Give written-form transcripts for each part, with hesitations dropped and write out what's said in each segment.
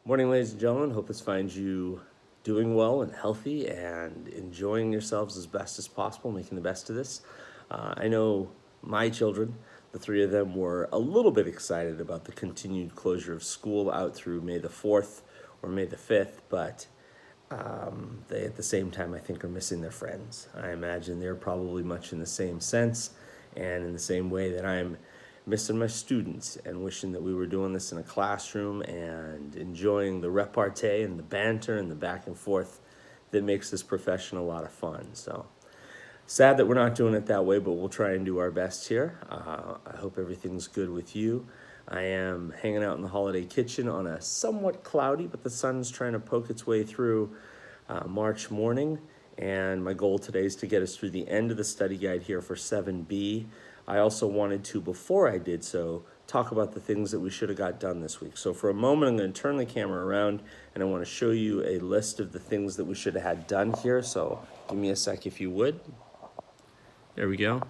Morning, ladies and gentlemen. Hope this finds you doing well and healthy and enjoying yourselves as best as possible, making the best of this. I know my children, the three of them, were a little bit excited about the continued closure of school out through May the 4th or May the 5th, but they, at the same time, I think, are missing their friends. I imagine they're probably much in the same sense and in the same way that I'm missing my students and wishing that we were doing this in a classroom and enjoying the repartee and the banter and the back and forth that makes this profession a lot of fun. So sad that we're not doing it that way, but we'll try and do our best here. I hope everything's good with you. I am hanging out in the holiday kitchen on a somewhat cloudy, but the sun's trying to poke its way through March morning. And my goal today is to get us through the end of the study guide here for 7B. I also wanted to, before I did so, talk about the things that we should have got done this week. So for a moment, I'm going to turn the camera around and I want to show you a list of the things that we should have had done here. So give me a sec if you would. There we go.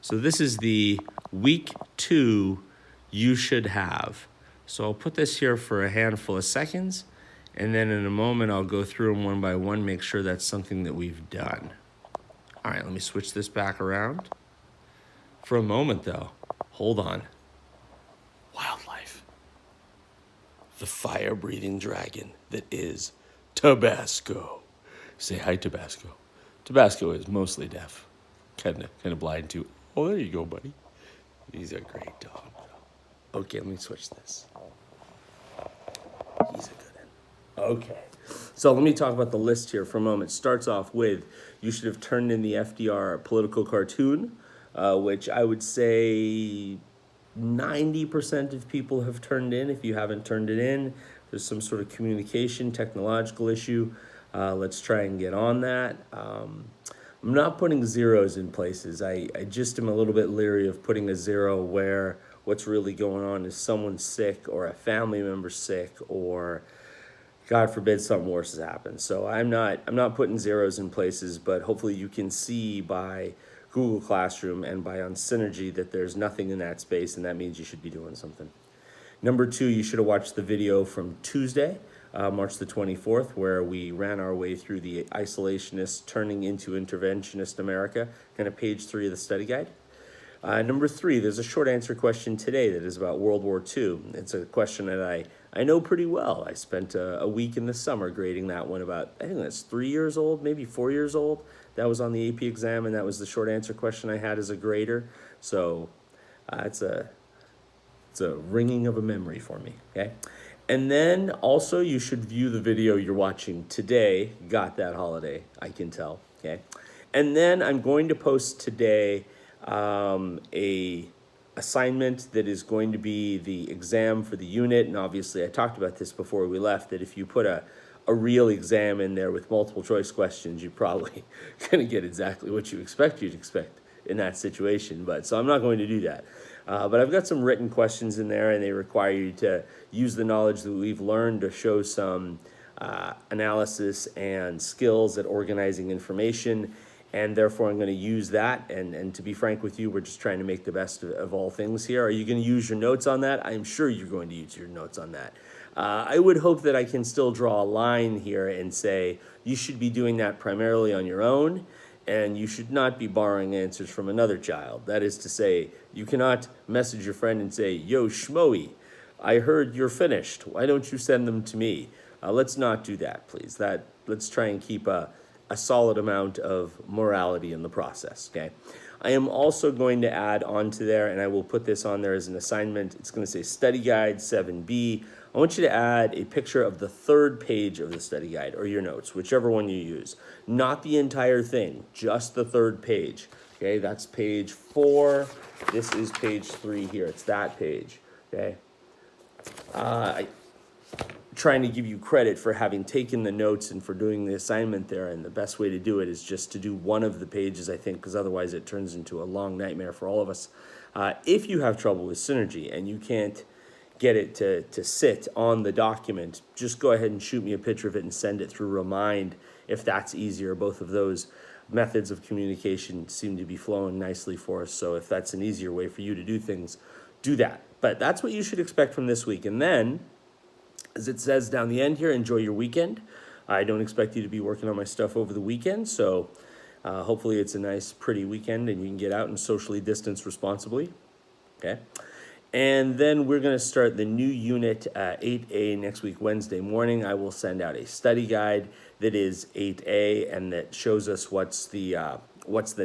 So this is the week 2 you should have. So I'll put this here for a handful of seconds, and then in a moment I'll go through them one by one, make sure that's something that we've done. All right, let me switch this back around. For a moment though, hold on. Wildlife. The fire-breathing dragon that is Tabasco. Say hi, Tabasco. Tabasco is mostly deaf. Kind of blind too. Oh, there you go, buddy. He's a great dog. Okay, let me switch this. He's a good one. Okay. So let me talk about the list here for a moment. Starts off with, you should have turned in the FDR political cartoon, which I would say 90% of people have turned in. If you haven't turned it in, there's some sort of communication, technological issue. Let's try and get on that. I'm not putting zeros in places. I just am a little bit leery of putting a zero where what's really going on is someone sick or a family member sick or God forbid something worse has happened. So I'm not putting zeros in places, but hopefully you can see by Google Classroom and by on Synergy that there's nothing in that space, and that means you should be doing something. Number 2, you should have watched the video from Tuesday, March the 24th, where we ran our way through the isolationist turning into interventionist America, kind of page 3 of the study guide. Number 3, there's a short answer question today that is about World War II. It's a question that I know pretty well. I spent a week in the summer grading that one about, I think that's 3 years old, maybe 4 years old. That was on the AP exam, and that was the short answer question I had as a grader. So it's a ringing of a memory for me, okay? And then also you should view the video you're watching today. Got that holiday, I can tell, okay? And then I'm going to post today a assignment that is going to be the exam for the unit. And obviously I talked about this before we left, that if you put a real exam in there with multiple choice questions, you're probably going to get exactly what you'd expect in that situation. But so I'm not going to do that. But I've got some written questions in there, and they require you to use the knowledge that we've learned to show some analysis and skills at organizing information. And therefore, I'm going to use that. And to be frank with you, we're just trying to make the best of all things here. Are you going to use your notes on that? I'm sure you're going to use your notes on that. I would hope that I can still draw a line here and say you should be doing that primarily on your own, and you should not be borrowing answers from another child. That is to say, you cannot message your friend and say, yo, Schmoey, I heard you're finished. Why don't you send them to me? Let's not do that, please. Let's try and keep a solid amount of morality in the process, okay? I am also going to add onto there, and I will put this on there as an assignment. It's going to say Study Guide 7B. I want you to add a picture of the 3rd page of the study guide or your notes, whichever one you use. Not the entire thing, just the 3rd page. Okay, that's page 4. This is page 3 here. It's that page, okay? I'm trying to give you credit for having taken the notes and for doing the assignment there, and the best way to do it is just to do one of the pages, I think, because otherwise it turns into a long nightmare for all of us. If you have trouble with Synergy and you can't get it to sit on the document, just go ahead and shoot me a picture of it and send it through Remind if that's easier. Both of those methods of communication seem to be flowing nicely for us, so if that's an easier way for you to do things, do that. But that's what you should expect from this week. And then As it says down the end here, enjoy your weekend. I don't expect you to be working on my stuff over the weekend, so hopefully it's a nice, pretty weekend and you can get out and socially distance responsibly. Okay. And then we're going to start the new unit 8A next week, Wednesday morning. I will send out a study guide that is 8A and that shows us what's the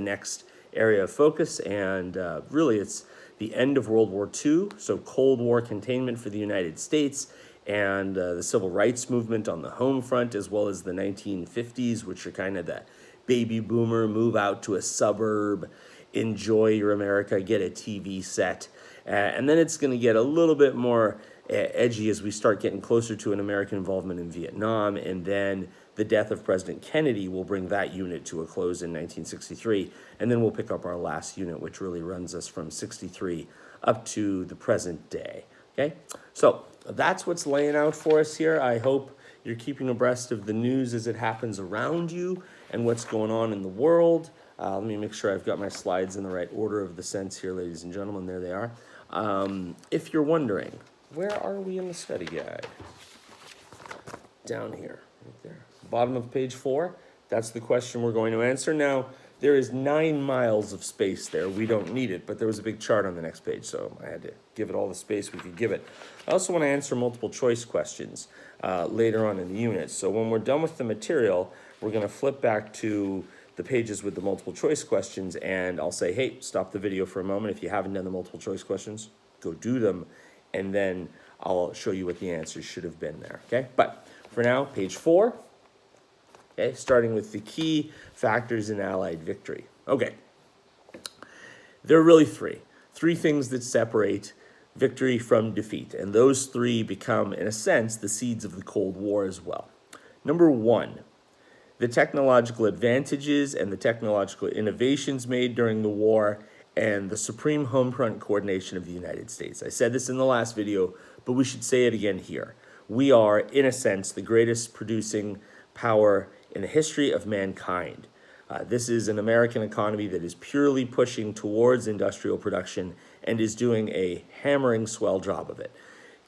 next area of focus. And really, it's the end of World War II, so Cold War containment for the United States, and the civil rights movement on the home front, as well as the 1950s, which are kind of the baby boomer, move out to a suburb, enjoy your America, get a TV set. And then it's going to get a little bit more edgy as we start getting closer to an American involvement in Vietnam. And then the death of President Kennedy will bring that unit to a close in 1963. And then we'll pick up our last unit, which really runs us from 63 up to the present day. Okay, so that's what's laying out for us here. I hope you're keeping abreast of the news as it happens around you and what's going on in the world. Let me make sure I've got my slides in the right order of the sense here, ladies and gentlemen. There they are. If you're wondering, where are we in the study guide? Down here, right there. Bottom of page 4. That's the question we're going to answer. Now, there is 9 miles of space there. We don't need it, but there was a big chart on the next page, so I had to give it all the space we could give it. I also want to answer multiple choice questions later on in the unit. So when we're done with the material, we're going to flip back to the pages with the multiple choice questions, and I'll say, hey, stop the video for a moment. If you haven't done the multiple choice questions, go do them, and then I'll show you what the answers should have been there, okay? But for now, page 4, okay, starting with the key factors in Allied victory. Okay, there are really three things that separate victory from defeat, and those 3 become, in a sense, the seeds of the Cold War as well. Number 1, the technological advantages and the technological innovations made during the war and the supreme home front coordination of the United States. I said this in the last video, but we should say it again here. We are, in a sense, the greatest producing power in the history of mankind. This is an American economy that is purely pushing towards industrial production and is doing a hammering swell job of it.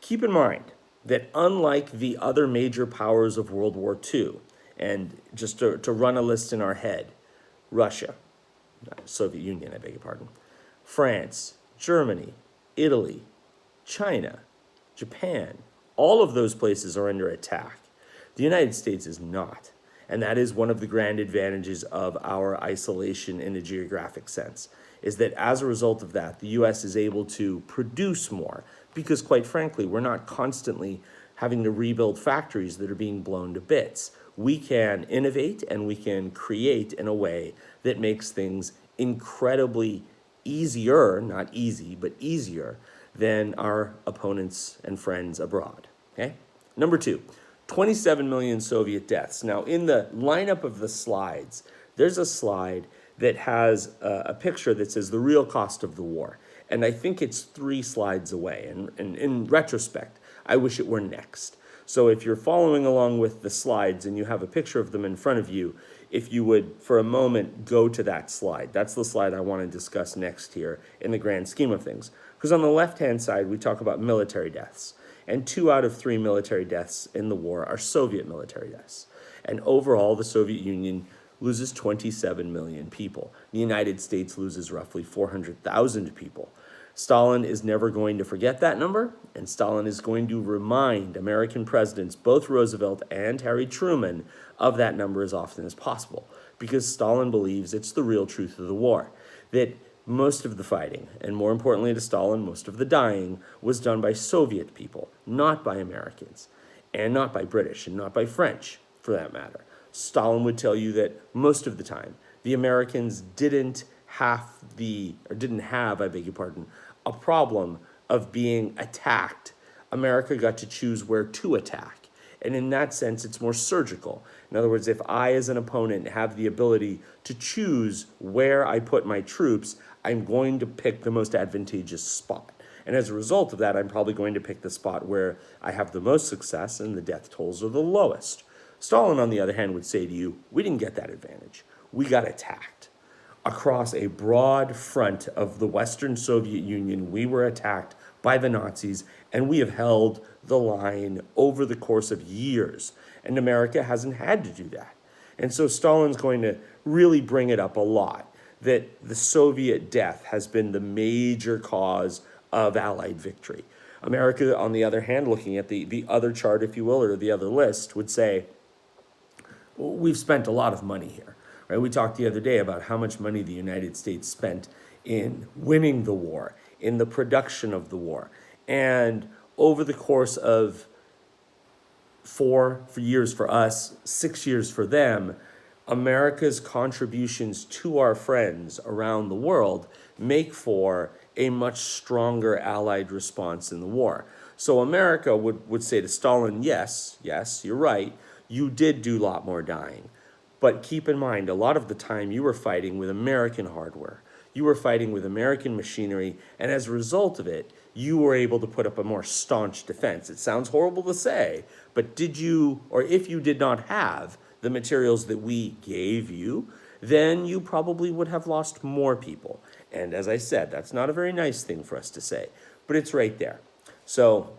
Keep in mind that unlike the other major powers of World War II, and just to run a list in our head, Russia, Soviet Union, I beg your pardon, France, Germany, Italy, China, Japan, all of those places are under attack. The United States is not. And that is one of the grand advantages of our isolation in a geographic sense, is that as a result of that, the U.S. is able to produce more because, quite frankly, we're not constantly having to rebuild factories that are being blown to bits. We can innovate and we can create in a way that makes things incredibly easier, not easy, but easier than our opponents and friends abroad, okay? Number 2, 27 million Soviet deaths. Now, in the lineup of the slides, there's a slide that has a picture that says the real cost of the war. And I think it's 3 slides away. And in retrospect, I wish it were next. So if you're following along with the slides and you have a picture of them in front of you, if you would, for a moment, go to that slide. That's the slide I want to discuss next here in the grand scheme of things. Because on the left-hand side, we talk about military deaths. And 2 out of 3 military deaths in the war are Soviet military deaths. And overall, the Soviet Union loses 27 million people. The United States loses roughly 400,000 people. Stalin is never going to forget that number, and Stalin is going to remind American presidents, both Roosevelt and Harry Truman, of that number as often as possible, because Stalin believes it's the real truth of the war, that most of the fighting, and more importantly to Stalin, most of the dying, was done by Soviet people, not by Americans, and not by British, and not by French, for that matter. Stalin would tell you that most of the time, the Americans didn't have, I beg your pardon, a problem of being attacked. America got to choose where to attack. And in that sense, it's more surgical. In other words, if I, as an opponent, have the ability to choose where I put my troops, I'm going to pick the most advantageous spot. And as a result of that, I'm probably going to pick the spot where I have the most success and the death tolls are the lowest. Stalin, on the other hand, would say to you, we didn't get that advantage. We got attacked. Across a broad front of the Western Soviet Union, we were attacked by the Nazis, and we have held the line over the course of years. And America hasn't had to do that. And so Stalin's going to really bring it up a lot, that the Soviet death has been the major cause of Allied victory. America, on the other hand, looking at the other chart, if you will, or the other list, would say, well, we've spent a lot of money here. Right? We talked the other day about how much money the United States spent in winning the war, in the production of the war. And over the course of 4 years for us, 6 years for them, America's contributions to our friends around the world make for a much stronger Allied response in the war. So America would say to Stalin, yes, you're right, you did do a lot more dying. But keep in mind, a lot of the time you were fighting with American hardware. You were fighting with American machinery, and as a result of it, you were able to put up a more staunch defense. It sounds horrible to say, but did you, or if you did not have the materials that we gave you, then you probably would have lost more people. And as I said, that's not a very nice thing for us to say, but it's right there. So,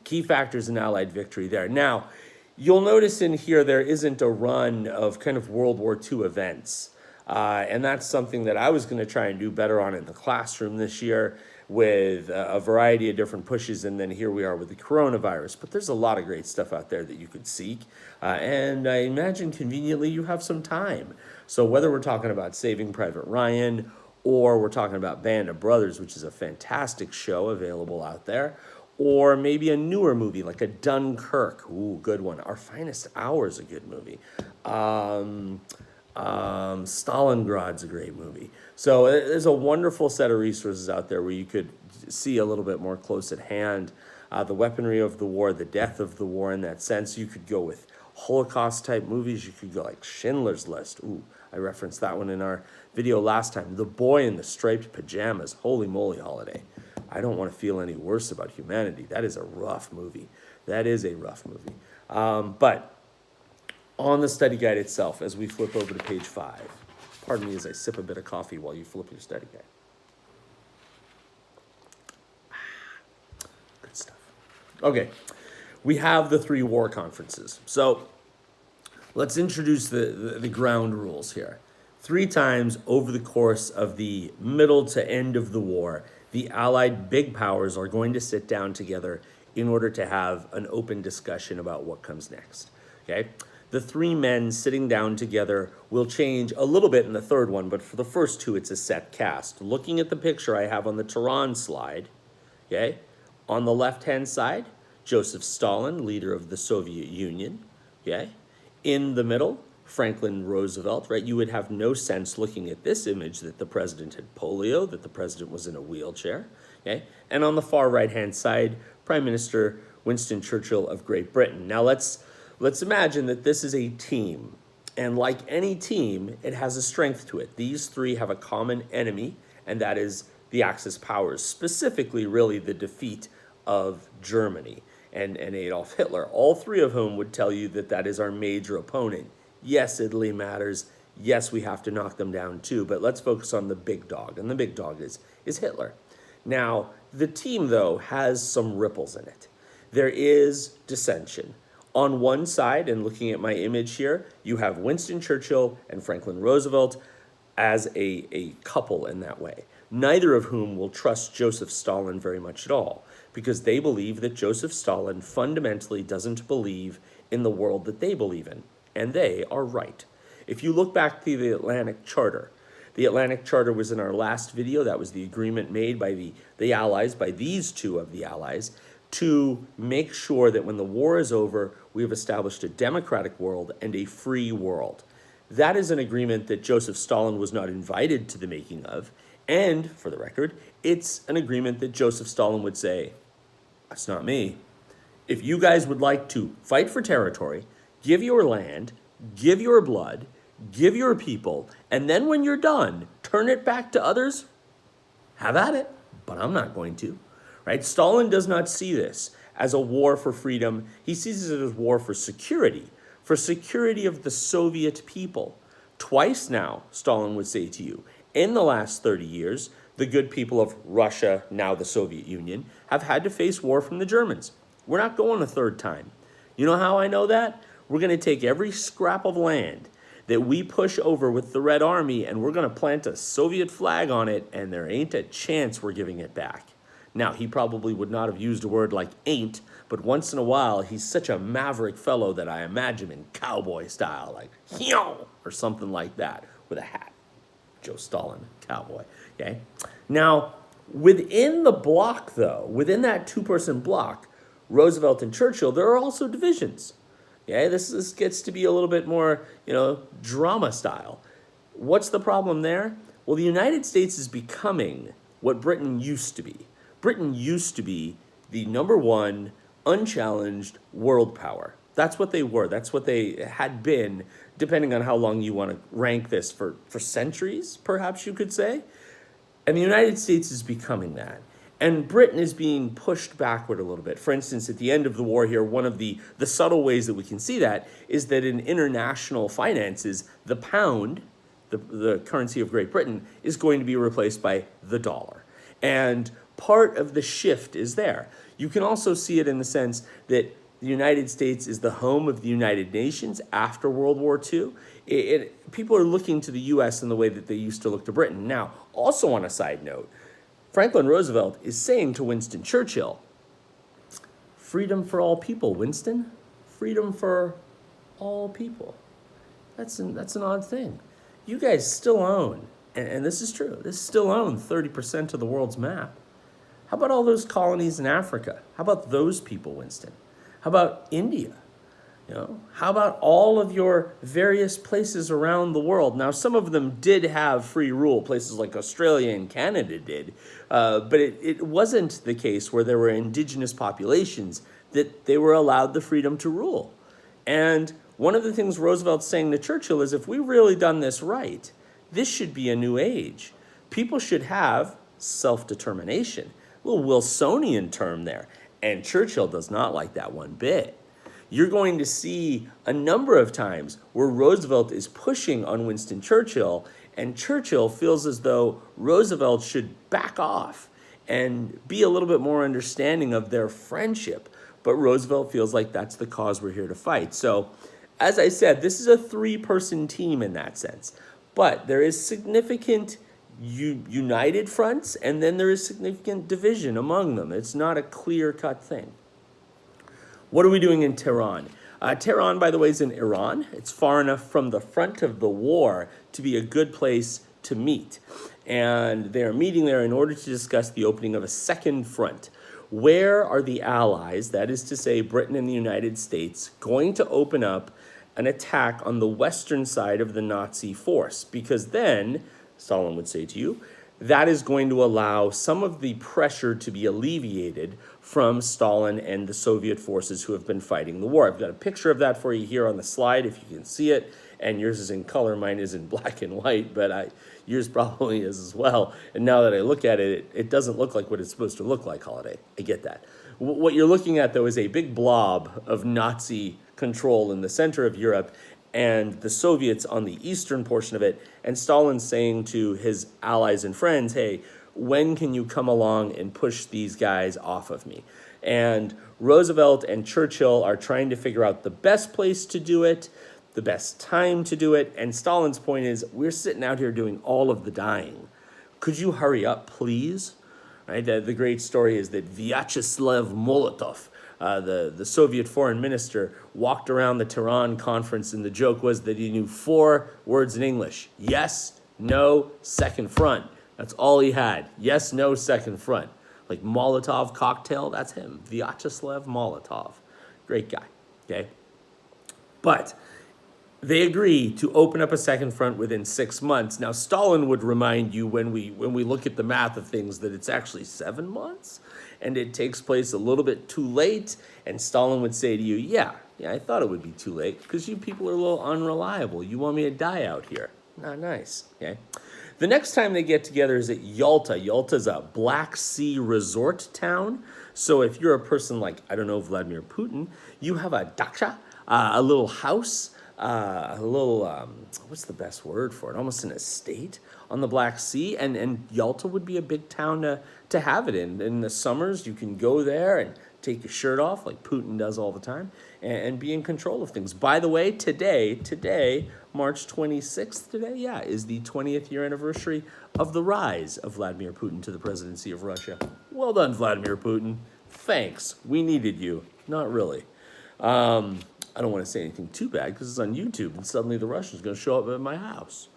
key factors in Allied victory there. Now, you'll notice in here there isn't a run of kind of World War II events. And that's something that I was going to try and do better on in the classroom this year with a variety of different pushes, and then here we are with the coronavirus. But there's a lot of great stuff out there that you could seek, and I imagine conveniently you have some time. So whether we're talking about Saving Private Ryan, or we're talking about Band of Brothers, which is a fantastic show available out there, or maybe a newer movie like a Dunkirk, ooh, good one. Our Finest Hour is a good movie. Stalingrad's a great movie. So there's a wonderful set of resources out there where you could see a little bit more close at hand the weaponry of the war, the death of the war in that sense. You could go with Holocaust type movies. You could go like Schindler's List. Ooh, I referenced that one in our video last time. The Boy in the Striped Pajamas. Holy moly holiday. I don't want to feel any worse about humanity. That is a rough movie. That is a rough movie. But on the study guide itself, as we flip over to page 5, pardon me as I sip a bit of coffee while you flip your study guide. Good stuff. Okay, we have the 3 war conferences. So let's introduce the ground rules here. 3 times over the course of the middle to end of the war, the Allied big powers are going to sit down together in order to have an open discussion about what comes next. Okay? The 3 men sitting down together will change a little bit in the third one, but for the first 2, it's a set cast. Looking at the picture I have on the Tehran slide, okay, on the left-hand side, Joseph Stalin, leader of the Soviet Union, okay? In the middle, Franklin Roosevelt, right? You would have no sense looking at this image that the president had polio, that the president was in a wheelchair, okay? And on the far right-hand side, Prime Minister Winston Churchill of Great Britain. Now let's imagine that this is a team, and like any team, it has a strength to it. These 3 have a common enemy, and that is the Axis powers, specifically really the defeat of Germany and Adolf Hitler, all 3 of whom would tell you that that is our major opponent. Yes, Italy matters. Yes, we have to knock them down too, but let's focus on the big dog, and the big dog is Hitler. Now, the team, though, has some ripples in it. There is dissension. On one side, and looking at my image here, you have Winston Churchill and Franklin Roosevelt as a couple in that way, neither of whom will trust Joseph Stalin very much at all, because they believe that Joseph Stalin fundamentally doesn't believe in the world that they believe in, and they are right. If you look back to the Atlantic Charter was in our last video. That was the agreement made by the Allies, by these 2 of the Allies, to make sure that when the war is over, we have established a democratic world and a free world. That is an agreement that Joseph Stalin was not invited to the making of, and, for the record, it's an agreement that Joseph Stalin would say, that's not me. If you guys would like to fight for territory, give your land, give your blood, give your people, and then when you're done, turn it back to others, have at it, but I'm not going to. Right? Stalin does not see this as a war for freedom. He sees it as war for security of the Soviet people. Twice now, Stalin would say to you, in the last 30 years, The good people of Russia, now the Soviet Union, have had to face war from the Germans. We're not going a third time. You know how I know that? We're going to take every scrap of land that we push over with the Red Army and we're going to plant a Soviet flag on it, and there ain't a chance we're giving it back. Now, he probably would not have used a word like ain't, but once in a while, he's such a maverick fellow that I imagine him in cowboy style, like, "Hyo!" or something like that, with a hat. Joe Stalin, cowboy, okay? Now, within the bloc, though, within that two-person bloc, Roosevelt and Churchill, there are also divisions. Okay, this gets to be a little bit more, drama style. What's the problem there? Well, the United States is becoming what Britain used to be. Britain used to be the number one unchallenged world power. That's what they were. That's what they had been, depending on how long you want to rank this, for centuries, perhaps you could say. And the United States is becoming that. And Britain is being pushed backward a little bit. For instance, at the end of the war here, one of the subtle ways that we can see that is that in international finances, the pound, the currency of Great Britain, is going to be replaced by the dollar. And part of the shift is there. You can also see it in the sense that the United States is the home of the United Nations after World War II. People are looking to the U.S. in the way that they used to look to Britain. Now, also on a side note, Franklin Roosevelt is saying to Winston Churchill, "Freedom for all people, Winston. Freedom for all people." That's an odd thing. You guys still own, and this is true, still own 30% of the world's map. How about all those colonies in Africa? How about those people, Winston? How about India? How about all of your various places around the world? Now, some of them did have free rule, places like Australia and Canada did, but it wasn't the case where there were indigenous populations that they were allowed the freedom to rule. And one of the things Roosevelt's saying to Churchill is, if we've really done this right, this should be a new age. People should have self-determination. A little Wilsonian term there. And Churchill does not like that one bit. You're going to see a number of times where Roosevelt is pushing on Winston Churchill, and Churchill feels as though Roosevelt should back off and be a little bit more understanding of their friendship. But Roosevelt feels like that's the cause we're here to fight. So, as I said, this is a three-person team in that sense. But there is significant united fronts, and then there is significant division among them. It's not a clear-cut thing. What are we doing in Tehran? Tehran, by the way, is in Iran. It's far enough from the front of the war to be a good place to meet. And they are meeting there in order to discuss the opening of a second front. Where are the Allies, that is to say Britain and the United States, going to open up an attack on the western side of the Nazi force? Because then, Stalin would say to you, that is going to allow some of the pressure to be alleviated from Stalin and the Soviet forces who have been fighting the war. I've got a picture of that for you here on the slide if you can see it, and yours is in color, mine is in black and white, but yours probably is as well. And now that I look at it, it doesn't look like what it's supposed to look like, Holiday. I get that. What you're looking at, though, is a big blob of Nazi control in the center of Europe, and the Soviets on the eastern portion of it, and Stalin's saying to his allies and friends, hey, when can you come along and push these guys off of me? And Roosevelt and Churchill are trying to figure out the best place to do it, the best time to do it, and Stalin's point is, we're sitting out here doing all of the dying. Could you hurry up, please? Right? The great story is that Vyacheslav Molotov, the Soviet foreign minister, walked around the Tehran conference, and the joke was that he knew 4 words in English. Yes, no, second front. That's all he had. Yes, no, second front. Like Molotov cocktail, that's him. Vyacheslav Molotov. Great guy, okay? But they agree to open up a second front within 6 months. Now, Stalin would remind you when we look at the math of things that it's actually 7 months, and it takes place a little bit too late, and Stalin would say to you, yeah, I thought it would be too late because you people are a little unreliable. You want me to die out here. Not nice, okay? The next time they get together is at Yalta. Yalta's a Black Sea resort town. So if you're a person like, I don't know, Vladimir Putin, you have a dacha, a little house a little, what's the best word for it? Almost an estate on the Black Sea, and Yalta would be a big town to have it in. In the summers, you can go there and take your shirt off like Putin does all the time and be in control of things. By the way, today, March 26th, yeah, is the 20th year anniversary of the rise of Vladimir Putin to the presidency of Russia. Well done, Vladimir Putin. Thanks. We needed you. Not really. I don't want to say anything too bad because it's on YouTube and suddenly the Russians are going to show up at my house.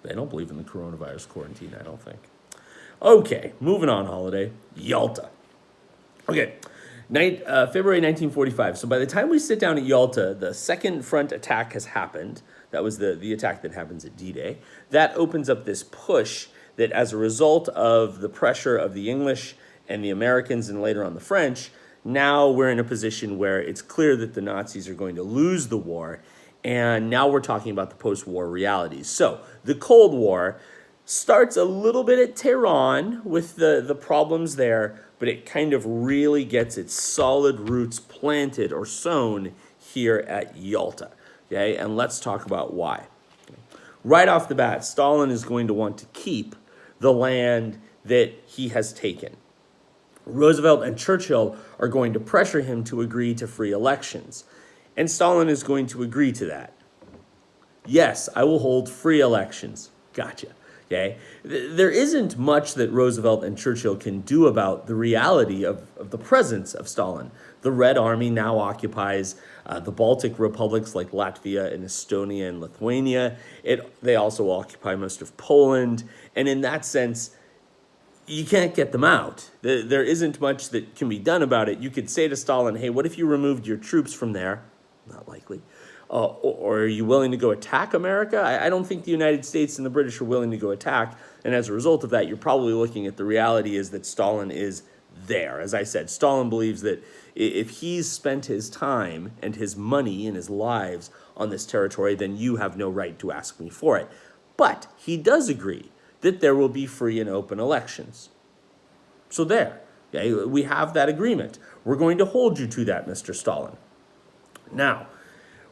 They don't believe in the coronavirus quarantine, I don't think. Okay, moving on, holiday. Yalta. Okay, February 1945. So by the time we sit down at Yalta, the second front attack has happened. That was the attack that happens at D-Day. That opens up this push that as a result of the pressure of the English and the Americans and later on the French, now we're in a position where it's clear that the Nazis are going to lose the war. And now we're talking about the post-war realities. So the Cold War starts a little bit at Tehran with the problems there, but it kind of really gets its solid roots planted or sown here at Yalta. Okay, and let's talk about why. Right off the bat, Stalin is going to want to keep the land that he has taken. Roosevelt and Churchill are going to pressure him to agree to free elections. And Stalin is going to agree to that. Yes, I will hold free elections. Gotcha. Okay? There isn't much that Roosevelt and Churchill can do about the reality of the presence of Stalin. The Red Army now occupies the Baltic republics like Latvia and Estonia and Lithuania. They also occupy most of Poland. And in that sense, you can't get them out. There isn't much that can be done about it. You could say to Stalin, hey, what if you removed your troops from there? Not likely. Or are you willing to go attack America? I don't think the United States and the British are willing to go attack. And as a result of that, you're probably looking at the reality is that Stalin is there. As I said, Stalin believes that if he's spent his time and his money and his lives on this territory, then you have no right to ask me for it. But he does agree that there will be free and open elections. So there, okay, we have that agreement. We're going to hold you to that, Mr. Stalin. Now,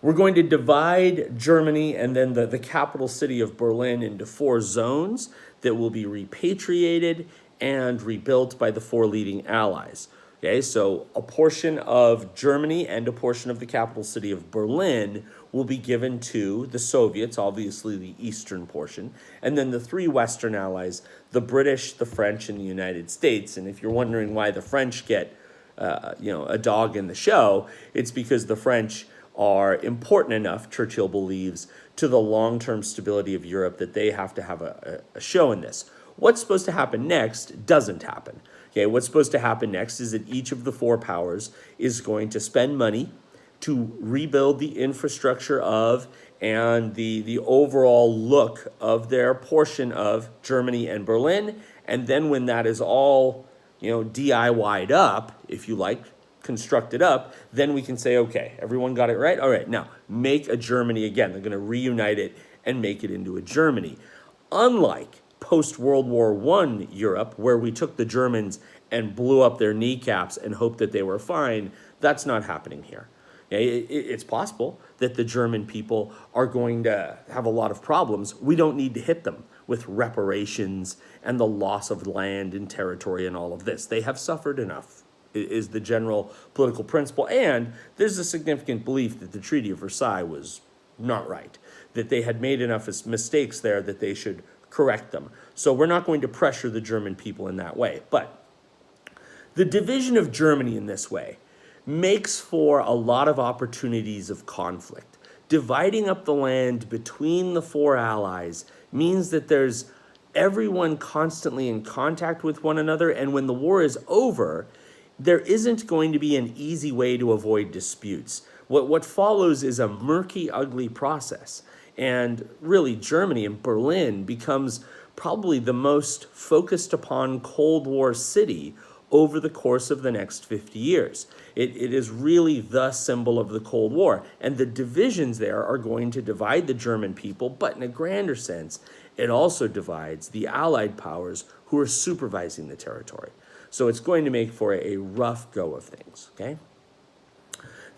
we're going to divide Germany and then the capital city of Berlin into 4 zones that will be repatriated and rebuilt by the 4 leading allies. Okay, so a portion of Germany and a portion of the capital city of Berlin will be given to the Soviets, obviously the eastern portion, and then the 3 Western allies, the British, the French, and the United States. And if you're wondering why the French get a dog in the show, it's because the French are important enough, Churchill believes, to the long-term stability of Europe that they have to have a show in this. What's supposed to happen next doesn't happen. Okay, what's supposed to happen next is that each of the 4 powers is going to spend money to rebuild the infrastructure of and the overall look of their portion of Germany and Berlin. And then when that is all, DIY'd up, if you like, constructed up, then we can say, okay, everyone got it right? All right, now make a Germany again. They're going to reunite it and make it into a Germany. Unlike post-World War I Europe, where we took the Germans and blew up their kneecaps and hoped that they were fine, that's not happening here. Okay? It's possible that the German people are going to have a lot of problems. We don't need to hit them with reparations and the loss of land and territory and all of this. They have suffered enough, is the general political principle. And there's a significant belief that the Treaty of Versailles was not right, that they had made enough mistakes there that they should correct them. So we're not going to pressure the German people in that way. But the division of Germany in this way makes for a lot of opportunities of conflict. Dividing up the land between the 4 allies means that there's everyone constantly in contact with one another, and when the war is over, there isn't going to be an easy way to avoid disputes. What follows is a murky, ugly process. And really, Germany and Berlin becomes probably the most focused upon Cold War city over the course of the next 50 years. It is really the symbol of the Cold War. And the divisions there are going to divide the German people, but in a grander sense, it also divides the Allied powers who are supervising the territory. So it's going to make for a rough go of things, okay?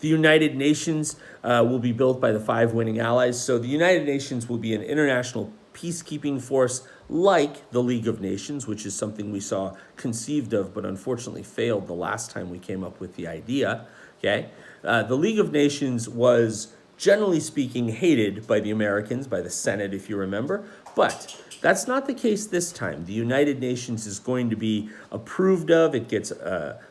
The United Nations will be built by the 5 winning allies. So the United Nations will be an international peacekeeping force like the League of Nations, which is something we saw conceived of, but unfortunately failed the last time we came up with the idea. Okay, the League of Nations was, generally speaking, hated by the Americans, by the Senate, if you remember, but that's not the case this time. The United Nations is going to be approved of. It gets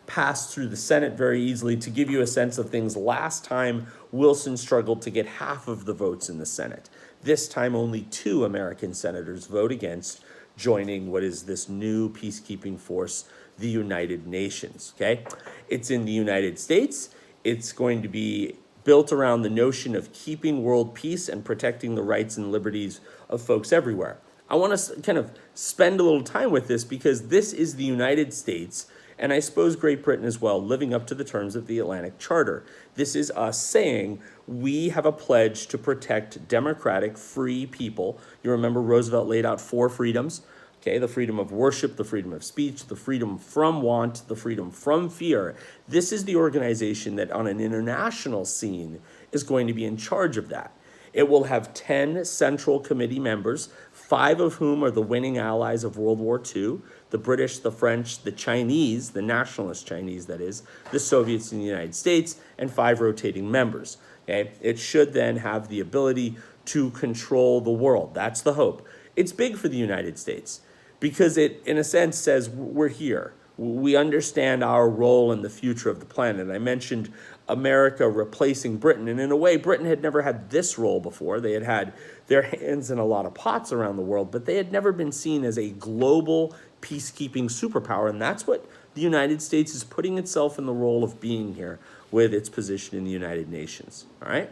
passed through the Senate very easily. To give you a sense of things, last time Wilson struggled to get half of the votes in the Senate. This time only 2 American senators vote against joining what is this new peacekeeping force, the United Nations, okay? It's in the United States. It's going to be built around the notion of keeping world peace and protecting the rights and liberties of folks everywhere. I want to kind of spend a little time with this because this is the United States, and I suppose Great Britain as well, living up to the terms of the Atlantic Charter. This is us saying we have a pledge to protect democratic, free people. You remember Roosevelt laid out 4 freedoms, okay? The freedom of worship, the freedom of speech, the freedom from want, the freedom from fear. This is the organization that on an international scene is going to be in charge of that. It will have 10 Central Committee members, 5 of whom are the winning allies of World War II, the British, the French, the Chinese, the nationalist Chinese, that is, the Soviets and the United States, and 5 rotating members. Okay? It should then have the ability to control the world. That's the hope. It's big for the United States because it, in a sense, says we're here. We understand our role in the future of the planet. I mentioned America replacing Britain, and in a way, Britain had never had this role before. They had had their hands in a lot of pots around the world, but they had never been seen as a global peacekeeping superpower, and that's what the United States is putting itself in the role of being here with its position in the United Nations. All right?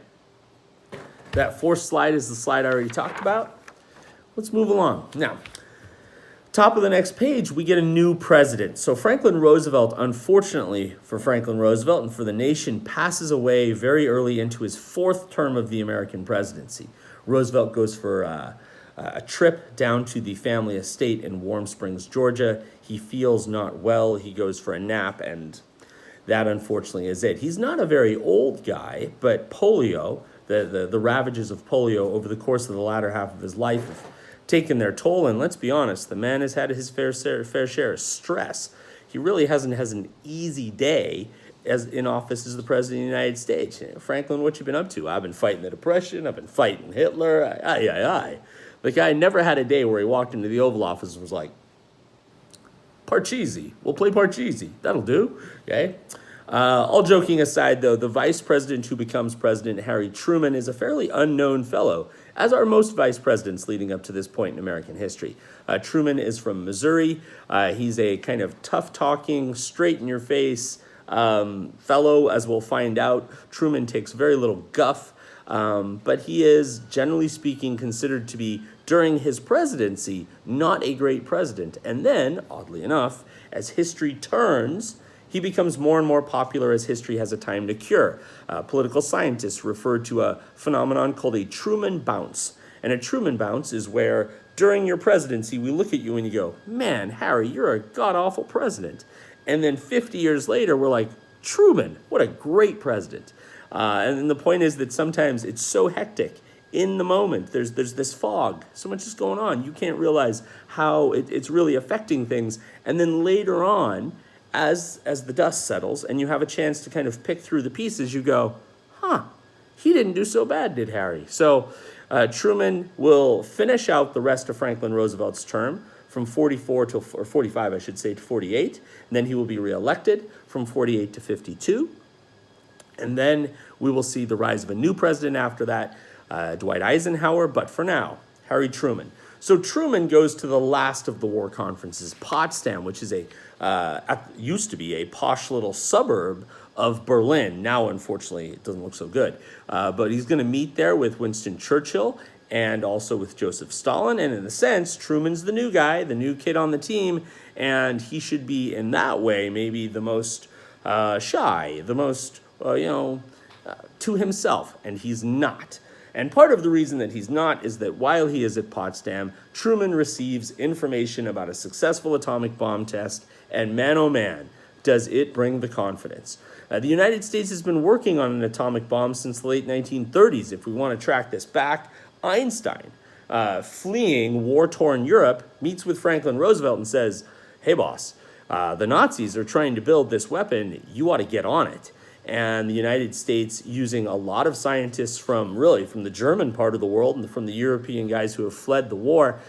That 4th slide is the slide I already talked about. Let's move along. Now, top of the next page, we get a new president. So Franklin Roosevelt, unfortunately for Franklin Roosevelt and for the nation, passes away very early into his 4th term of the American presidency. Roosevelt goes for a trip down to the family estate in Warm Springs, Georgia. He feels not well. He goes for a nap, and that unfortunately is it. He's not a very old guy, but polio, the ravages of polio over the course of the latter half of his life have taken their toll, and let's be honest, the man has had his fair share of stress. He really hasn't had an easy day as in office as the president of the United States. Franklin, what you been up to? I've been fighting the Depression. I've been fighting Hitler. The guy never had a day where he walked into the Oval Office and was like, Parcheesi. We'll play Parcheesi. That'll do. Okay. All joking aside, though, the vice president who becomes president, Harry Truman, is a fairly unknown fellow, as are most vice presidents leading up to this point in American history. Truman is from Missouri. He's a kind of tough-talking, straight-in-your-face fellow, as we'll find out. Truman takes very little guff, but he is, generally speaking, considered to be, during his presidency, not a great president. And then, oddly enough, as history turns, he becomes more and more popular as history has a time to cure. Political scientists refer to a phenomenon called a Truman bounce. And a Truman bounce is where, during your presidency, we look at you and you go, man, Harry, you're a god-awful president. And then 50 years later, we're like, Truman, what a great president. And the point is that sometimes it's so hectic. In the moment, there's this fog. So much is going on. You can't realize how it's really affecting things. And then later on, as the dust settles and you have a chance to kind of pick through the pieces, you go, he didn't do so bad, did Harry? So Truman will finish out the rest of Franklin Roosevelt's term from 45, I should say, to 48. And then he will be reelected from 48 to 52. And then we will see the rise of a new president after that, Dwight Eisenhower. But for now, Harry Truman. So Truman goes to the last of the war conferences, Potsdam, which is used to be a posh little suburb of Berlin. Now, unfortunately, it doesn't look so good. But he's going to meet there with Winston Churchill and also with Joseph Stalin. And in a sense, Truman's the new guy, the new kid on the team, and he should be, in that way, maybe the most shy, the most, to himself, and he's not. And part of the reason that he's not is that while he is at Potsdam, Truman receives information about a successful atomic bomb test, and man, oh man, does it bring the confidence. The United States has been working on an atomic bomb since the late 1930s. If we want to track this back, Einstein, fleeing war-torn Europe, meets with Franklin Roosevelt and says, hey, boss, the Nazis are trying to build this weapon. You ought to get on it. And the United States, using a lot of scientists from the German part of the world and from the European guys who have fled the war,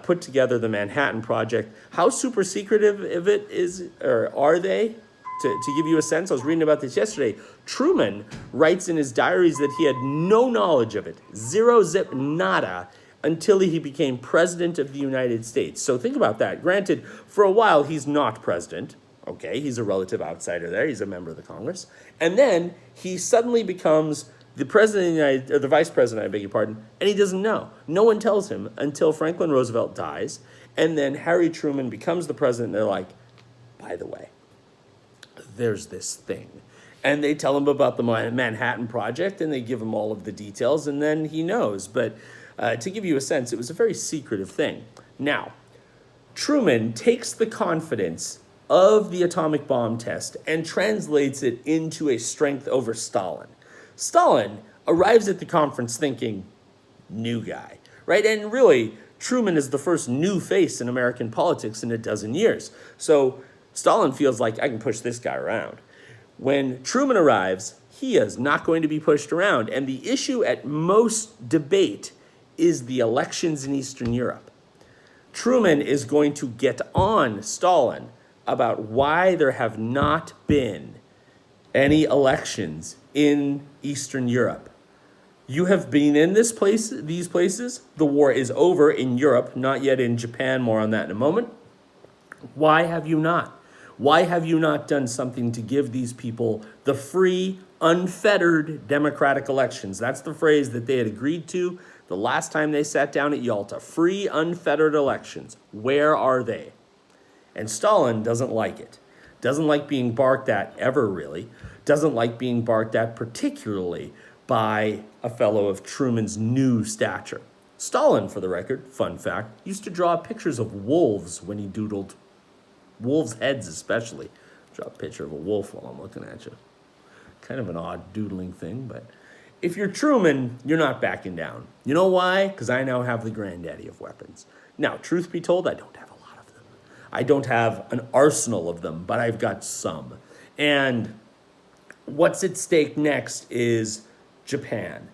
put together the Manhattan Project. How super secretive of it is, or are they? To give you a sense, I was reading about this yesterday. Truman writes in his diaries that he had no knowledge of it, zero zip nada, until he became president of the United States. So think about that. Granted, for a while, he's not president. Okay, he's a relative outsider there. He's a member of the Congress. And then he suddenly becomes the president of the United, or the vice president, I beg your pardon, and he doesn't know. No one tells him until Franklin Roosevelt dies, and then Harry Truman becomes the president, and they're like, by the way, there's this thing. And they tell him about the Manhattan Project, and they give him all of the details, and then he knows. But to give you a sense, it was a very secretive thing. Now, Truman takes the confidence of the atomic bomb test and translates it into a strength over Stalin. Stalin arrives at the conference thinking, new guy, right? And really, Truman is the first new face in American politics in a dozen years. So Stalin feels like, I can push this guy around. When Truman arrives, he is not going to be pushed around. And the issue at most debate is the elections in Eastern Europe. Truman is going to get on Stalin about why there have not been any elections in Eastern Europe. You have been in these places. The war is over in Europe, not yet in Japan. More on that in a moment. Why have you not? Why have you not done something to give these people the free, unfettered democratic elections? That's the phrase that they had agreed to the last time they sat down at Yalta. Free, unfettered elections. Where are they? And Stalin doesn't like it. Doesn't like being barked at ever, really. Doesn't like being barked at particularly by a fellow of Truman's new stature. Stalin, for the record, fun fact, used to draw pictures of wolves when he doodled. Wolves' heads especially. Draw a picture of a wolf while I'm looking at you. Kind of an odd doodling thing, but if you're Truman, you're not backing down. You know why? Because I now have the granddaddy of weapons. Now, truth be told, I don't have a lot of them. I don't have an arsenal of them, but I've got some. And what's at stake next is Japan.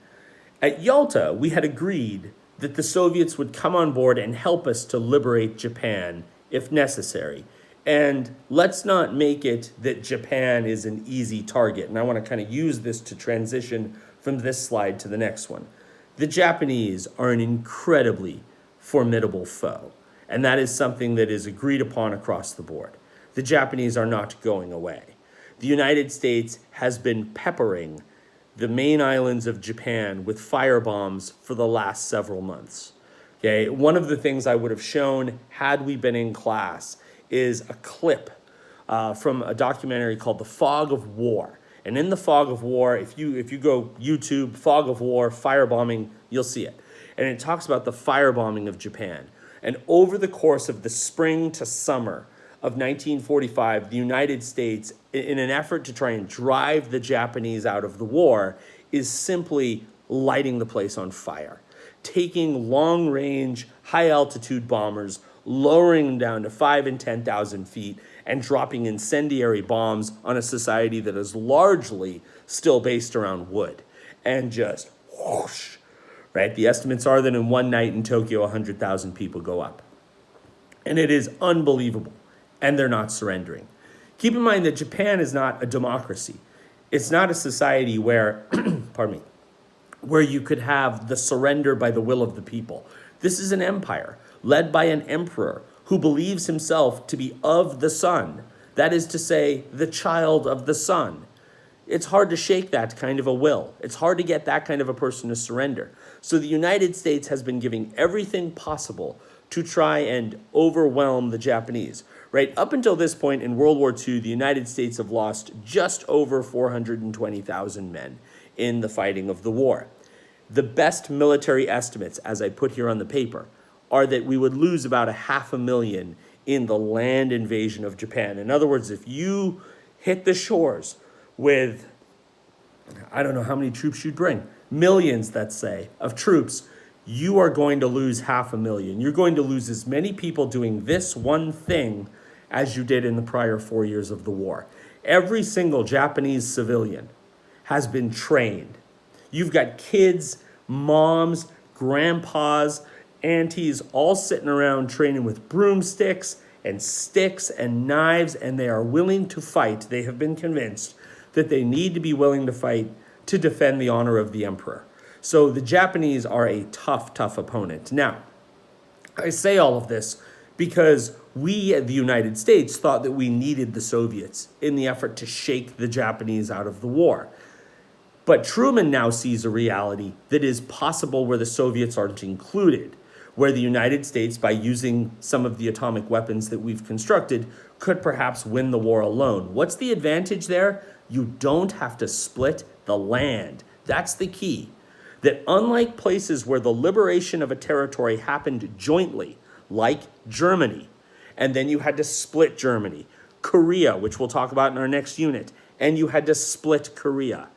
At Yalta, we had agreed that the Soviets would come on board and help us to liberate Japan if necessary. And let's not make it that Japan is an easy target. And I want to kind of use this to transition from this slide to the next one. The Japanese are an incredibly formidable foe. And that is something that is agreed upon across the board. The Japanese are not going away. The United States has been peppering the main islands of Japan with firebombs for the last several months. Okay, one of the things I would have shown had we been in class is a clip from a documentary called The Fog of War. And in The Fog of War, if you go YouTube, Fog of War, firebombing, you'll see it. And it talks about the firebombing of Japan. And over the course of the spring to summer of 1945, the United States, in an effort to try and drive the Japanese out of the war, is simply lighting the place on fire. Taking long-range, high-altitude bombers, lowering them down to 5,000 and 10,000 feet, and dropping incendiary bombs on a society that is largely still based around wood. And just whoosh, right? The estimates are that in one night in Tokyo, 100,000 people go up. And it is unbelievable. And they're not surrendering. Keep in mind that Japan is not a democracy. It's not a society where, pardon me, where you could have the surrender by the will of the people. This is an empire led by an emperor who believes himself to be of the sun. That is to say, the child of the sun. It's hard to shake that kind of a will. It's hard to get that kind of a person to surrender. So the United States has been giving everything possible to try and overwhelm the Japanese. Right, up until this point in World War II, the United States have lost just over 420,000 men in the fighting of the war. The best military estimates, as I put here on the paper, are that we would lose about 500,000 in the land invasion of Japan. In other words, if you hit the shores with, I don't know how many troops you'd bring, millions, let's say, of troops, you are going to lose 500,000. You're going to lose as many people doing this one thing as you did in the prior 4 years of the war. Every single Japanese civilian has been trained. You've got kids, moms, grandpas, aunties all sitting around training with broomsticks and sticks and knives, and they are willing to fight. They have been convinced that they need to be willing to fight to defend the honor of the emperor. So the Japanese are a tough, tough opponent. Now, I say all of this because we at the United States thought that we needed the Soviets in the effort to shake the Japanese out of the war. But Truman now sees a reality that is possible where the Soviets aren't included, where the United States, by using some of the atomic weapons that we've constructed, could perhaps win the war alone. What's the advantage there? You don't have to split the land. That's the key. That unlike places where the liberation of a territory happened jointly, like Germany, and then you had to split Germany, Korea, which we'll talk about in our next unit, and you had to split Korea.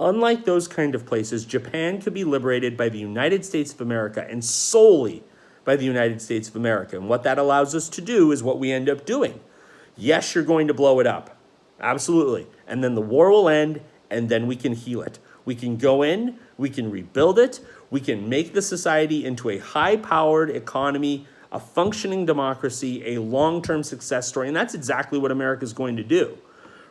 Unlike those kind of places, Japan could be liberated by the United States of America and solely by the United States of America. And what that allows us to do is what we end up doing. Yes, you're going to blow it up. Absolutely. And then the war will end, and then we can heal it. We can go in, we can rebuild it, we can make the society into a high-powered economy, a functioning democracy, a long-term success story, and that's exactly what America's going to do,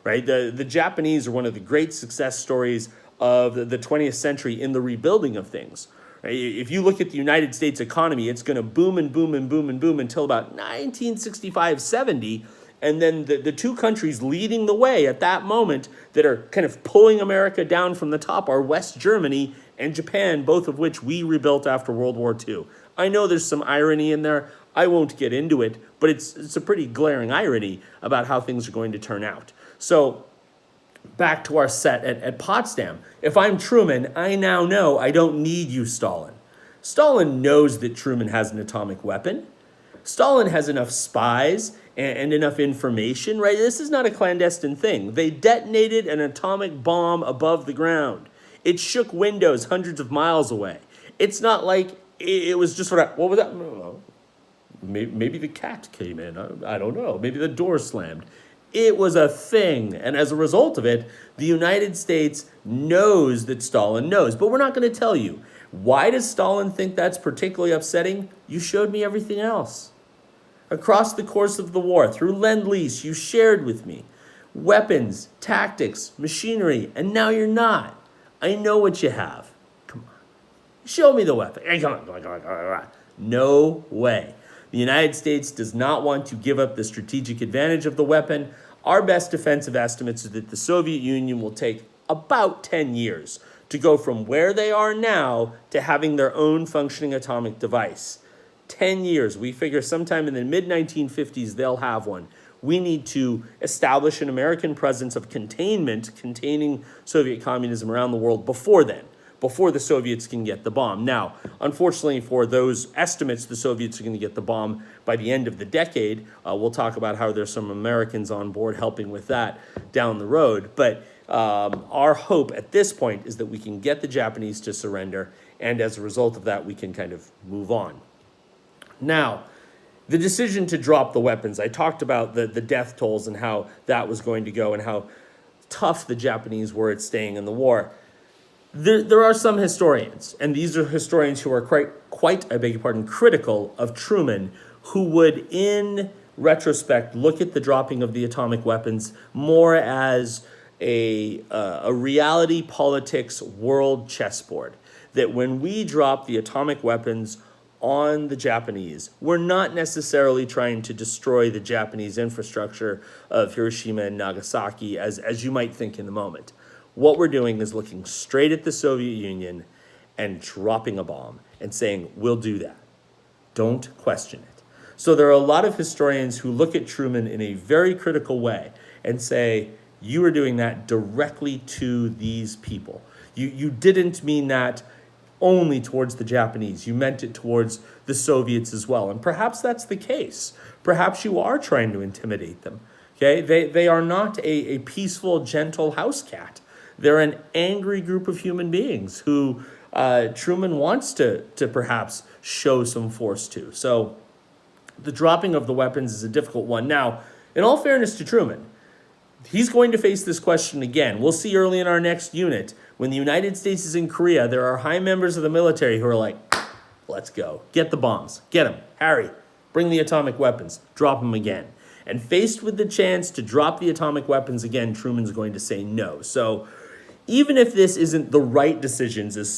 right? The Japanese are one of the great success stories of the 20th century in the rebuilding of things. Right? If you look at the United States economy, it's going to boom and boom and boom and boom until about 1965-70, and then the two countries leading the way at that moment that are kind of pulling America down from the top are West Germany and Japan, both of which we rebuilt after World War II. I know there's some irony in there. I won't get into it, but it's a pretty glaring irony about how things are going to turn out. So back to our set at Potsdam. If I'm Truman, I now know I don't need you, Stalin. Stalin knows that Truman has an atomic weapon. Stalin has enough spies and enough information, right? This is not a clandestine thing. They detonated an atomic bomb above the ground. It shook windows hundreds of miles away. It's not like it was just sort of, what was that? Maybe the cat came in. I don't know. Maybe the door slammed. It was a thing. And as a result of it, the United States knows that Stalin knows. But we're not going to tell you. Why does Stalin think that's particularly upsetting? You showed me everything else. Across the course of the war, through Lend-Lease, you shared with me weapons, tactics, machinery, and now you're not. I know what you have. Come on. Show me the weapon. Hey, come on. No way. The United States does not want to give up the strategic advantage of the weapon. Our best defensive estimates are that the Soviet Union will take about 10 years to go from where they are now to having their own functioning atomic device. 10 years. We figure sometime in the mid-1950s they'll have one. We need to establish an American presence of containment, containing Soviet communism around the world before then, before the Soviets can get the bomb. Now, unfortunately for those estimates, the Soviets are going to get the bomb by the end of the decade. We'll talk about how there's some Americans on board helping with that down the road. But our hope at this point is that we can get the Japanese to surrender, and as a result of that, we can kind of move on. Now, the decision to drop the weapons, I talked about the death tolls and how that was going to go and how tough the Japanese were at staying in the war. There are some historians, and these are historians who are quite, I beg your pardon, critical of Truman, who would, in retrospect, look at the dropping of the atomic weapons more as a reality politics world chessboard. That when we drop the atomic weapons on the Japanese, we're not necessarily trying to destroy the Japanese infrastructure of Hiroshima and Nagasaki, as you might think in the moment. What we're doing is looking straight at the Soviet Union and dropping a bomb and saying, we'll do that. Don't question it. So there are a lot of historians who look at Truman in a very critical way and say, you are doing that directly to these people. You didn't mean that only towards the Japanese. You meant it towards the Soviets as well. And perhaps that's the case. Perhaps you are trying to intimidate them. Okay, they are not a peaceful, gentle house cat. They're an angry group of human beings who Truman wants to perhaps show some force to. So the dropping of the weapons is a difficult one. Now, in all fairness to Truman, he's going to face this question again. We'll see early in our next unit. When the United States is in Korea, there are high members of the military who are like, let's go. Get the bombs. Get them. Harry, bring the atomic weapons. Drop them again. And faced with the chance to drop the atomic weapons again, Truman's going to say no. So even if this isn't the right decision, as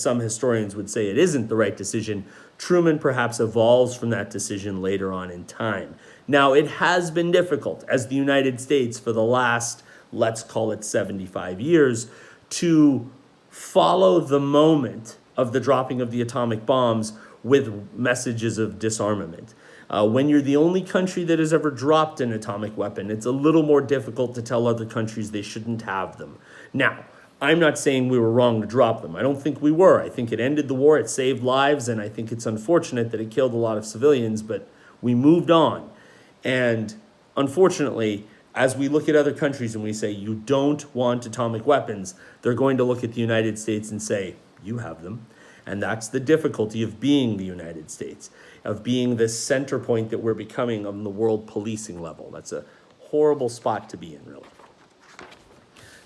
some historians would say it isn't the right decision, Truman perhaps evolves from that decision later on in time. Now, it has been difficult as the United States for the last, let's call it 75 years, to follow the moment of the dropping of the atomic bombs with messages of disarmament. When you're the only country that has ever dropped an atomic weapon, it's a little more difficult to tell other countries they shouldn't have them. Now, I'm not saying we were wrong to drop them. I don't think we were. I think it ended the war, it saved lives, and I think it's unfortunate that it killed a lot of civilians, but we moved on. And unfortunately, as we look at other countries and we say, you don't want atomic weapons, they're going to look at the United States and say, you have them. And that's the difficulty of being the United States, of being this center point that we're becoming on the world policing level. That's a horrible spot to be in, really.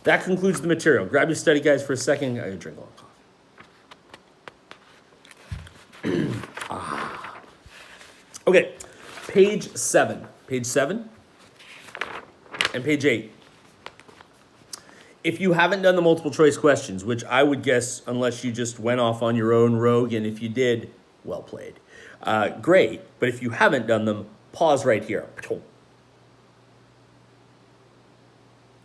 That concludes the material. Grab your study guides for a second. I drink a little coffee. Okay, page 7. Page 7 and page 8. If you haven't done the multiple choice questions, which I would guess, unless you just went off on your own rogue, and if you did, well played. Great, but if you haven't done them, pause right here.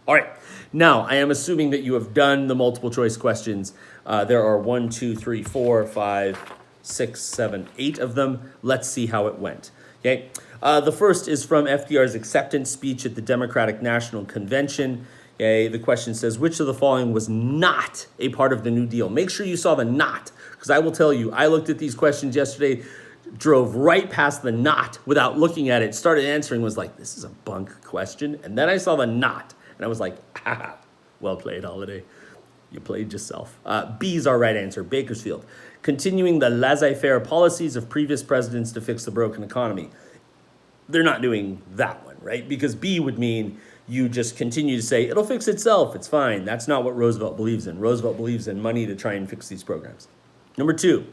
All right, now I am assuming that you have done the multiple choice questions. There are 1, 2, 3, 4, 5, 6, 7, 8 of them. Let's see how it went. Okay, the first is from FDR's acceptance speech at the Democratic National Convention. Okay, the question says, which of the following was not a part of the New Deal? Make sure you saw the not, because I will tell you, I looked at these questions yesterday, drove right past the not without looking at it, started answering, was like, this is a bunk question. And then I saw the not, and I was like, ah, well played, Holiday. You played yourself. B is our right answer, Bakersfield. Continuing the laissez-faire policies of previous presidents to fix the broken economy. They're not doing that one, right? Because B would mean you just continue to say, it'll fix itself, it's fine. That's not what Roosevelt believes in. Roosevelt believes in money to try and fix these programs. Number 2,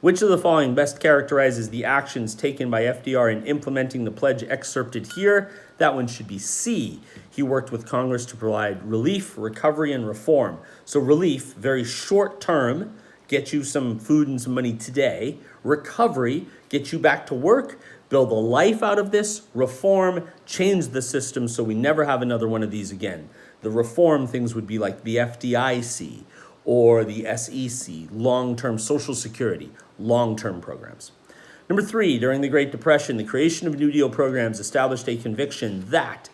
which of the following best characterizes the actions taken by FDR in implementing the pledge excerpted here? That one should be C. He worked with Congress to provide relief, recovery, and reform. So relief, very short term, get you some food and some money today. Recovery, get you back to work, build a life out of this. Reform, change the system so we never have another one of these again. The reform things would be like the FDIC or the SEC, long-term Social Security, long-term programs. Number 3, during the Great Depression, the creation of New Deal programs established a conviction that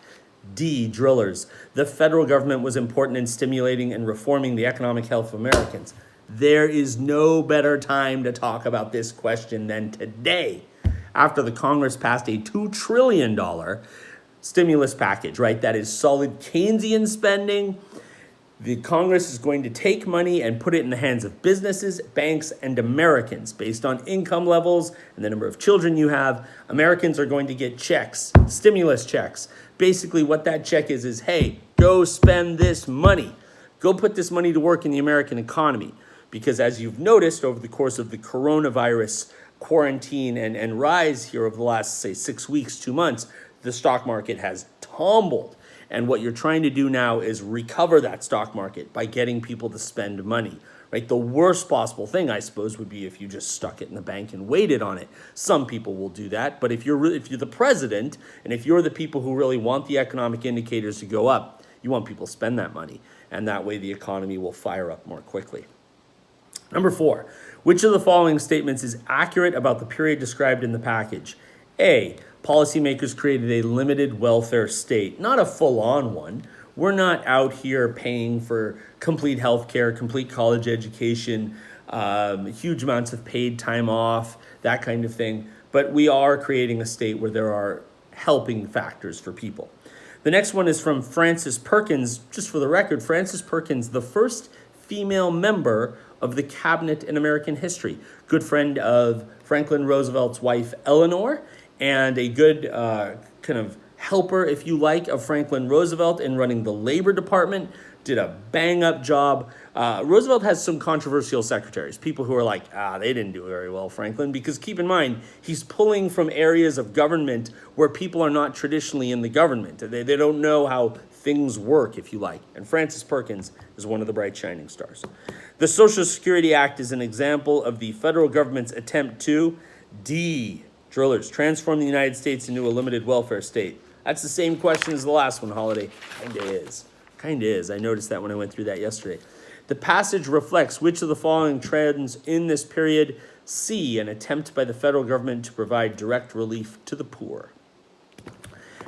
D, drillers, the federal government was important in stimulating and reforming the economic health of Americans. There is no better time to talk about this question than today, after the Congress passed a $2 trillion stimulus package, right? That is solid Keynesian spending. The Congress is going to take money and put it in the hands of businesses, banks, and Americans based on income levels and the number of children you have. Americans are going to get checks, stimulus checks. Basically what that check is, hey, go spend this money. Go put this money to work in the American economy. Because as you've noticed over the course of the coronavirus quarantine and rise here over the last, say, 6 weeks, 2 months, the stock market has tumbled. And what you're trying to do now is recover that stock market by getting people to spend money, right? The worst possible thing, I suppose, would be if you just stuck it in the bank and waited on it. Some people will do that. But if you're the president and if you're the people who really want the economic indicators to go up, you want people to spend that money. And that way the economy will fire up more quickly. Number 4, which of the following statements is accurate about the period described in the package? A, policymakers created a limited welfare state, not a full-on one. We're not out here paying for complete health care, complete college education, huge amounts of paid time off, that kind of thing. But we are creating a state where there are helping factors for people. The next one is from Frances Perkins. Just for the record, Frances Perkins, the first female member of the cabinet in American history. Good friend of Franklin Roosevelt's wife, Eleanor, and a good kind of helper, if you like, of Franklin Roosevelt in running the Labor Department. Did a bang-up job. Roosevelt has some controversial secretaries, people who are like, they didn't do very well, Franklin, because keep in mind, he's pulling from areas of government where people are not traditionally in the government. They don't know how things work, if you like. And Frances Perkins is one of the bright shining stars. The Social Security Act is an example of the federal government's attempt to drillers, transform the United States into a limited welfare state. That's the same question as the last one, Holiday. Kinda is. I noticed that when I went through that yesterday. The passage reflects which of the following trends in this period? C, an attempt by the federal government to provide direct relief to the poor.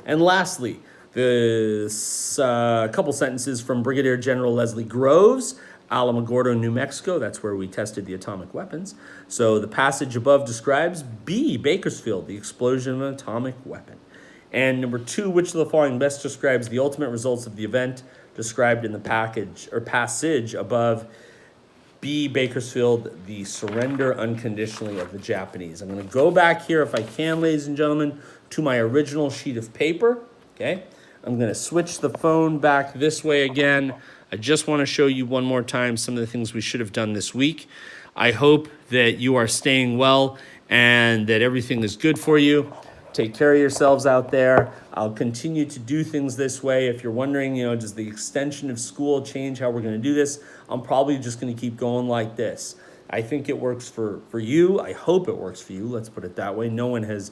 And lastly, a couple sentences from Brigadier General Leslie Groves, Alamogordo, New Mexico. That's where we tested the atomic weapons. So the passage above describes B, Bakersfield, the explosion of an atomic weapon. And number 2, which of the following best describes the ultimate results of the event described in the passage above? B, Bakersfield, the surrender unconditionally of the Japanese. I'm going to go back here, if I can, ladies and gentlemen, to my original sheet of paper. Okay, I'm going to switch the phone back this way again. I just want to show you one more time some of the things we should have done this week. I hope that you are staying well and that everything is good for you. Take care of yourselves out there. I'll continue to do things this way. If you're wondering, does the extension of school change how we're going to do this? I'm probably just going to keep going like this. I think it works for you. I hope it works for you. Let's put it that way. No one has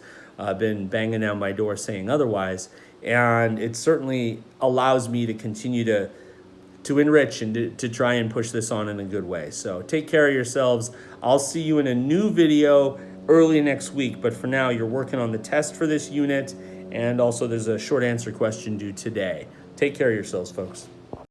been banging down my door saying otherwise. And it certainly allows me to continue to enrich and to try and push this on in a good way. So take care of yourselves. I'll see you in a new video early next week, but for now, you're working on the test for this unit, and also there's a short answer question due today. Take care of yourselves, folks.